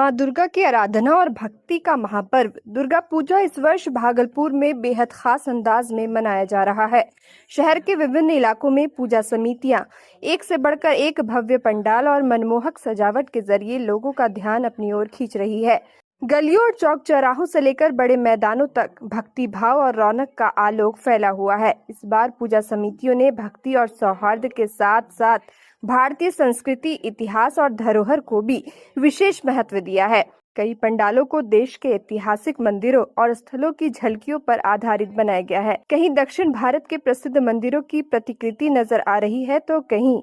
मां दुर्गा की आराधना और भक्ति का महापर्व दुर्गा पूजा इस वर्ष भागलपुर में बेहद खास अंदाज में मनाया जा रहा है। शहर के विभिन्न इलाकों में पूजा समितियां एक से बढ़कर एक भव्य पंडाल और मनमोहक सजावट के जरिए लोगों का ध्यान अपनी ओर खींच रही है। गलियों और चौक चौराहों से लेकर बड़े मैदानों तक भक्ति भाव और रौनक का आलोक फैला हुआ है। इस बार पूजा समितियों ने भक्ति और सौहार्द के साथ साथ भारतीय संस्कृति, इतिहास और धरोहर को भी विशेष महत्व दिया है। कई पंडालों को देश के ऐतिहासिक मंदिरों और स्थलों की झलकियों पर आधारित बनाया गया है। कहीं दक्षिण भारत के प्रसिद्ध मंदिरों की प्रतिकृति नजर आ रही है, तो कहीं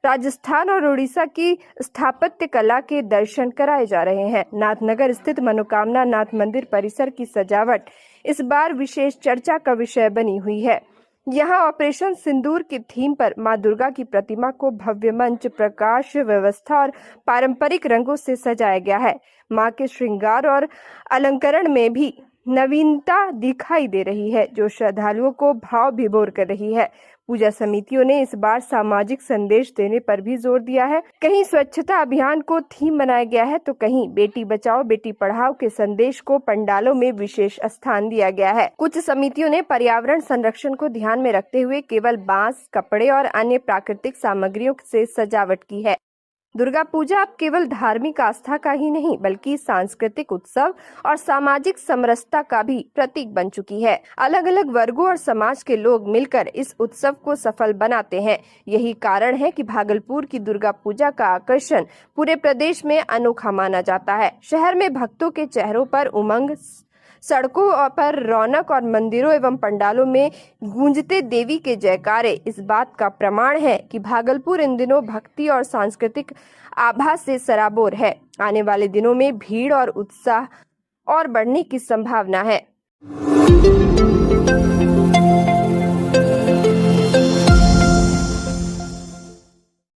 राजस्थान और उड़ीसा की स्थापत्य कला के दर्शन कराए जा रहे हैं। नाथनगर स्थित मनोकामना नाथ मंदिर परिसर की सजावट इस बार विशेष चर्चा का विषय बनी हुई है। यहाँ ऑपरेशन सिंदूर की थीम पर मां दुर्गा की प्रतिमा को भव्य मंच, प्रकाश व्यवस्था और पारंपरिक रंगों से सजाया गया है। मां के श्रृंगार और अलंकरण में भी नवीनता दिखाई दे रही है, जो श्रद्धालुओं को भाव विभोर कर रही है। पूजा समितियों ने इस बार सामाजिक संदेश देने पर भी जोर दिया है। कहीं स्वच्छता अभियान को थीम बनाया गया है, तो कहीं बेटी बचाओ बेटी पढ़ाओ के संदेश को पंडालों में विशेष स्थान दिया गया है। कुछ समितियों ने पर्यावरण संरक्षण को ध्यान में रखते हुए केवल बांस, कपड़े और अन्य प्राकृतिक सामग्रियों से सजावट की है। दुर्गा पूजा अब केवल धार्मिक आस्था का ही नहीं, बल्कि सांस्कृतिक उत्सव और सामाजिक समरसता का भी प्रतीक बन चुकी है। अलग अलग वर्गों और समाज के लोग मिलकर इस उत्सव को सफल बनाते हैं। यही कारण है कि भागलपुर की दुर्गा पूजा का आकर्षण पूरे प्रदेश में अनोखा माना जाता है। शहर में भक्तों के चेहरों पर उमंग, सड़कों पर रौनक और मंदिरों एवं पंडालों में गूंजते देवी के जयकारे इस बात का प्रमाण है कि भागलपुर इन दिनों भक्ति और सांस्कृतिक आभा से सराबोर है। आने वाले दिनों में भीड़ और उत्साह और बढ़ने की संभावना है।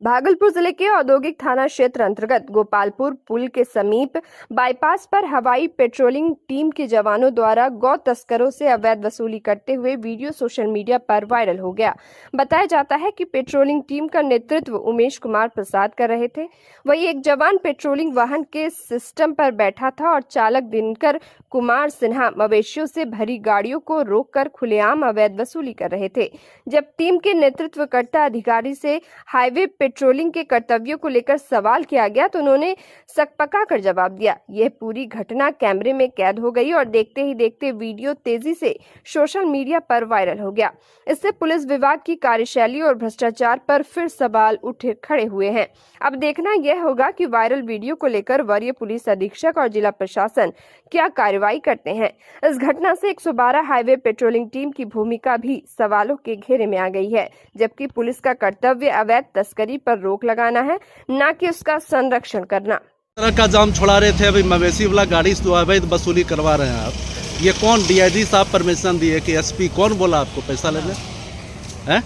भागलपुर जिले के औद्योगिक थाना क्षेत्र अंतर्गत गोपालपुर पुल के समीप बाईपास पर हवाई पेट्रोलिंग टीम के जवानों द्वारा गौ तस्करों से अवैध वसूली करते हुए वीडियो सोशल मीडिया पर वायरल हो गया। बताया जाता है कि पेट्रोलिंग टीम का नेतृत्व उमेश कुमार प्रसाद कर रहे थे। वहीं एक जवान पेट्रोलिंग वाहन के सिस्टम पर बैठा था और चालक दिनकर कुमार सिन्हा मवेशियों से भरी गाड़ियों को रोककर खुलेआम अवैध वसूली कर रहे थे। जब टीम के नेतृत्वकर्ता अधिकारी से हाईवे पेट्रोलिंग के कर्तव्यों को लेकर सवाल किया गया, तो उन्होंने सकपका कर जवाब दिया। यह पूरी घटना कैमरे में कैद हो गई और देखते ही देखते वीडियो तेजी से सोशल मीडिया पर वायरल हो गया। इससे पुलिस विभाग की कार्यशैली और भ्रष्टाचार पर फिर सवाल खड़े हुए हैं। अब देखना यह होगा कि वायरल वीडियो को लेकर वरीय पुलिस अधीक्षक और जिला प्रशासन क्या कार्रवाई करते हैं। इस घटना से 112 हाईवे पेट्रोलिंग टीम की भूमिका भी सवालों के घेरे में आ गई है, जबकि पुलिस का कर्तव्य अवैध तस्करी पर रोक लगाना है, न कि उसका संरक्षण करना। तरह का जाम छोड़ा रहे थे, अभी मवेशी वाला गाड़ी से अवैध वसूली करवा रहे हैं आप। ये कौन डीआईजी साहब परमिशन दिए कि एसपी कौन बोला आपको पैसा लेने हैं?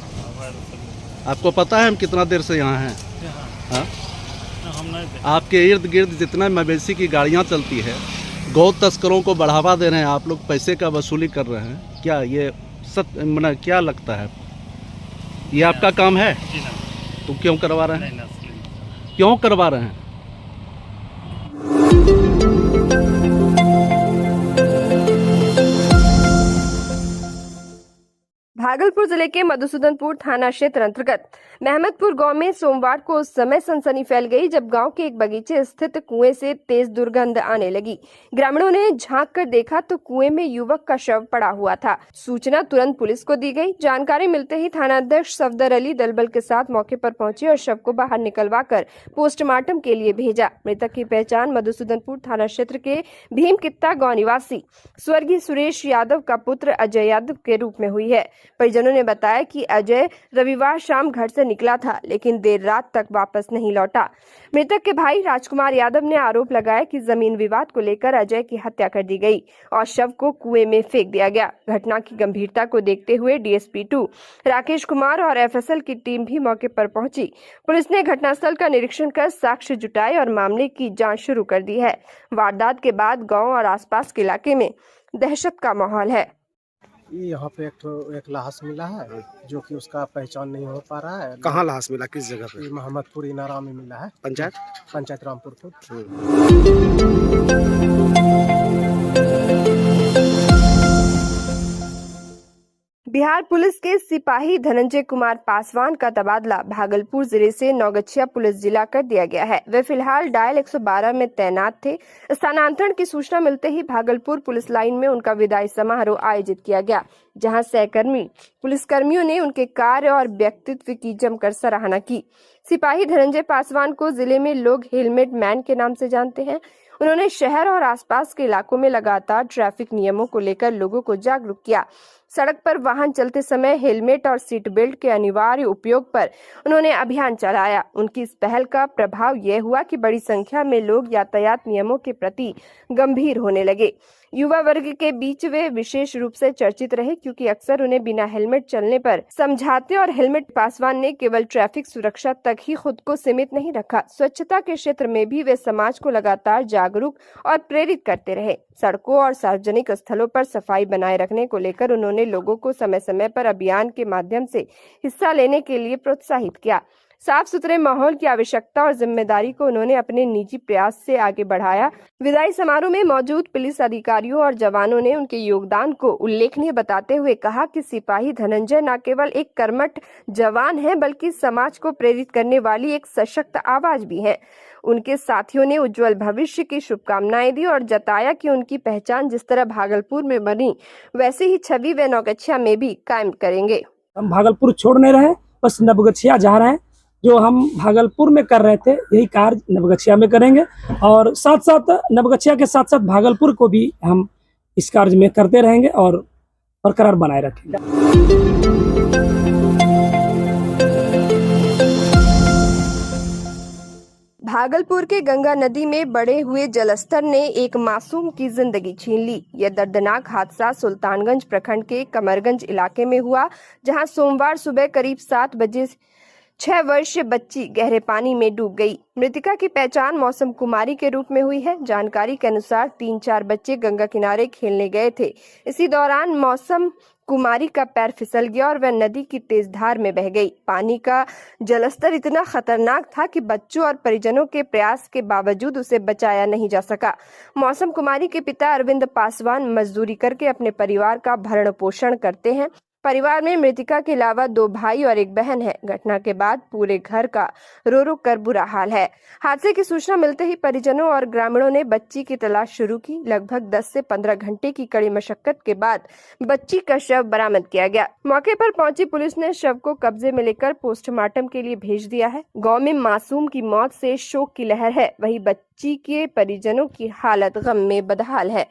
आपको पता है हम कितना देर से यहाँ हैं? आपके इर्द गिर्द जितना मवेशी की गाड़ियाँ चलती है, गौ तस्करों को बढ़ावा दे रहे हैं आप लोग, पैसे का वसूली कर रहे हैं। क्या ये सत्य क्या लगता है? ये आपका काम है? तो क्यों करवा रहे हैं? क्यों करवा रहे हैं? भागलपुर जिले के मधुसूदनपुर थाना क्षेत्र अंतर्गत महमदपुर गांव में सोमवार को उस समय सनसनी फैल गई जब गांव के एक बगीचे स्थित कुएं से तेज दुर्गंध आने लगी। ग्रामीणों ने झांक कर देखा तो कुएं में युवक का शव पड़ा हुआ था। सूचना तुरंत पुलिस को दी गई। जानकारी मिलते ही थानाध्यक्ष सफदर अली दलबल के साथ मौके पर पहुंचे और शव को बाहर निकलवाकर पोस्टमार्टम के लिए भेजा। मृतक की पहचान मधुसूदनपुर थाना क्षेत्र के भीमकित्ता गाँव निवासी स्वर्गीय सुरेश यादव का पुत्र अजय यादव के रूप में हुई है। परिजनों ने बताया कि अजय रविवार शाम घर से निकला था, लेकिन देर रात तक वापस नहीं लौटा। मृतक के भाई राजकुमार यादव ने आरोप लगाया कि जमीन विवाद को लेकर अजय की हत्या कर दी गई और शव को कुएं में फेंक दिया गया। घटना की गंभीरता को देखते हुए डीएसपी 2 राकेश कुमार और एफएसएल की टीम भी मौके पर पहुंची। पुलिस ने घटनास्थल का निरीक्षण कर साक्ष्य जुटाए और मामले की जांच शुरू कर दी है। वारदात के बाद गाँव और आसपास के इलाके में दहशत का माहौल है। ये यहाँ पे एक लाश मिला है जो कि उसका पहचान नहीं हो पा रहा है। कहाँ लाश मिला, किस जगह पे? ये मोहम्मदपुर इनारा में मिला है, पंचायत रामपुर को। बिहार पुलिस के सिपाही धनंजय कुमार पासवान का तबादला भागलपुर जिले से नौगछिया पुलिस जिला कर दिया गया है। वे फिलहाल डायल 112 में तैनात थे। स्थानांतरण की सूचना मिलते ही भागलपुर पुलिस लाइन में उनका विदाई समारोह आयोजित किया गया, जहां सहकर्मी पुलिसकर्मियों ने उनके कार्य और व्यक्तित्व की जमकर सराहना की। सिपाही धनंजय पासवान को जिले में लोग हेलमेट मैन के नाम से जानते हैं। उन्होंने शहर और आसपास के इलाकों में लगातार ट्रैफिक नियमों को लेकर लोगों को जागरूक किया। सड़क पर वाहन चलते समय हेलमेट और सीट बेल्ट के अनिवार्य उपयोग पर उन्होंने अभियान चलाया। उनकी इस पहल का प्रभाव यह हुआ कि बड़ी संख्या में लोग यातायात नियमों के प्रति गंभीर होने लगे। युवा वर्ग के बीच वे विशेष रूप से चर्चित रहे, क्योंकि अक्सर उन्हें बिना हेलमेट चलने पर समझाते और हेलमेट पासवान ने केवल ट्रैफिक सुरक्षा तक ही खुद को सीमित नहीं रखा, स्वच्छता के क्षेत्र में भी वे समाज को लगातार जागरूक और प्रेरित करते रहे। सड़कों और सार्वजनिक स्थलों पर सफाई बनाए रखने को लेकर उन्होंने लोगों को समय समय पर अभियान के माध्यम से हिस्सा लेने के लिए प्रोत्साहित किया। साफ सुथरे माहौल की आवश्यकता और जिम्मेदारी को उन्होंने अपने निजी प्रयास से आगे बढ़ाया। विदाई समारोह में मौजूद पुलिस अधिकारियों और जवानों ने उनके योगदान को उल्लेखनीय बताते हुए कहा कि सिपाही धनंजय न केवल एक कर्मठ जवान हैं, बल्कि समाज को प्रेरित करने वाली एक सशक्त आवाज भी हैं। उनके साथियों ने उज्जवल भविष्य की शुभकामनाएं दी और जताया कि उनकी पहचान जिस तरह भागलपुर में बनी, वैसी ही छवि वे नौगछिया में भी कायम करेंगे। हम भागलपुर छोड़ नहीं रहे, बस नवगछिया जा रहे हैं। जो हम भागलपुर में कर रहे थे, यही कार्य नवगछिया में करेंगे और साथ साथ नवगछिया के साथ साथ भागलपुर को भी हम इस कार्य में करते रहेंगे और बरकरार बनाए रखेंगे। भागलपुर के गंगा नदी में बढ़े हुए जलस्तर ने एक मासूम की जिंदगी छीन ली। यह दर्दनाक हादसा सुल्तानगंज प्रखंड के कमरगंज इलाके में हुआ, जहां सोमवार सुबह करीब 7 बजे 6 वर्षीय बच्ची गहरे पानी में डूब गई। मृतका की पहचान मौसम कुमारी के रूप में हुई है। जानकारी के अनुसार 3-4 बच्चे गंगा किनारे खेलने गए थे। इसी दौरान मौसम कुमारी का पैर फिसल गया और वह नदी की तेज धार में बह गई। पानी का जलस्तर इतना खतरनाक था कि बच्चों और परिजनों के प्रयास के बावजूद उसे बचाया नहीं जा सका। मौसम कुमारी के पिता अरविंद पासवान मजदूरी करके अपने परिवार का भरण पोषण करते हैं। परिवार में मृतिका के अलावा 2 भाई और 1 बहन है। घटना के बाद पूरे घर का रो रो कर बुरा हाल है। हादसे की सूचना मिलते ही परिजनों और ग्रामीणों ने बच्ची की तलाश शुरू की। लगभग 10 से 15 घंटे की कड़ी मशक्कत के बाद बच्ची का शव बरामद किया गया। मौके पर पहुंची पुलिस ने शव को कब्जे में लेकर पोस्टमार्टम के लिए भेज दिया है। गांव में मासूम की मौत से शोक की लहर है, वहीं बच्ची के परिजनों की हालत गम में बदहाल है।